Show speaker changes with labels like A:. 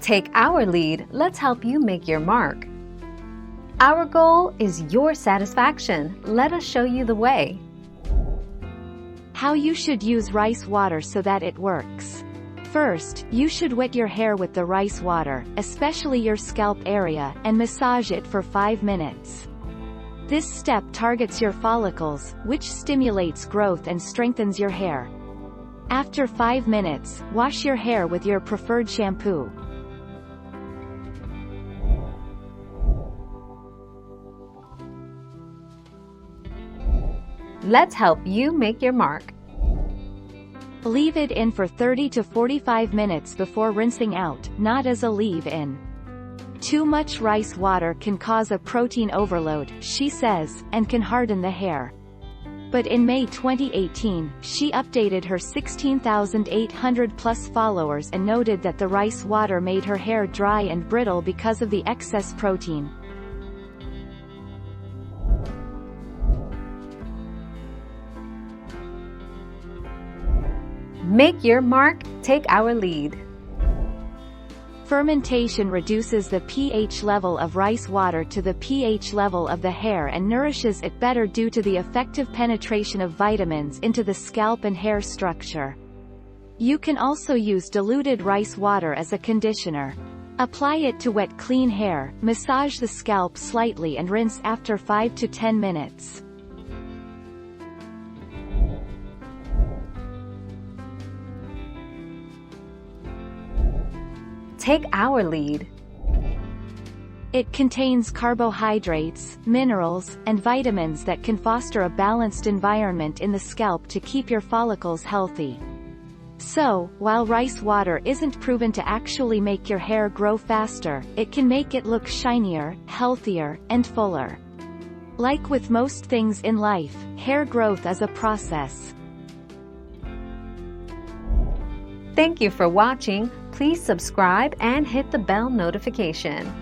A: Take our lead, let's help you make your mark. Our goal is your satisfaction. Let us show you the way.
B: How you should use rice water so that it works. First, you should wet your hair with the rice water, especially your scalp area, and massage it for 5 minutes. This step targets your follicles, which stimulates growth and strengthens your hair. After 5 minutes, wash your hair with your preferred shampoo.
A: Let's help you make your mark.
B: Leave it in for 30 to 45 minutes before rinsing out, not as a leave-in. Too much rice water can cause a protein overload, she says, and can harden the hair. But in May 2018, she updated her 16,800-plus followers and noted that the rice water made her hair dry and brittle because of the excess protein.
A: Make your mark, take our lead.
B: Fermentation reduces the pH level of rice water to the pH level of the hair and nourishes it better due to the effective penetration of vitamins into the scalp and hair structure. You can also use diluted rice water as a conditioner. Apply it to wet clean hair, massage the scalp slightly and rinse after 5 to 10 minutes.
A: Take our lead.
B: It contains carbohydrates, minerals, and vitamins that can foster a balanced environment in the scalp to keep your follicles healthy. So, while rice water isn't proven to actually make your hair grow faster, it can make it look shinier, healthier, and fuller. Like with most things in life, hair growth is a process.
A: Thank you for watching. Please subscribe and hit the bell notification.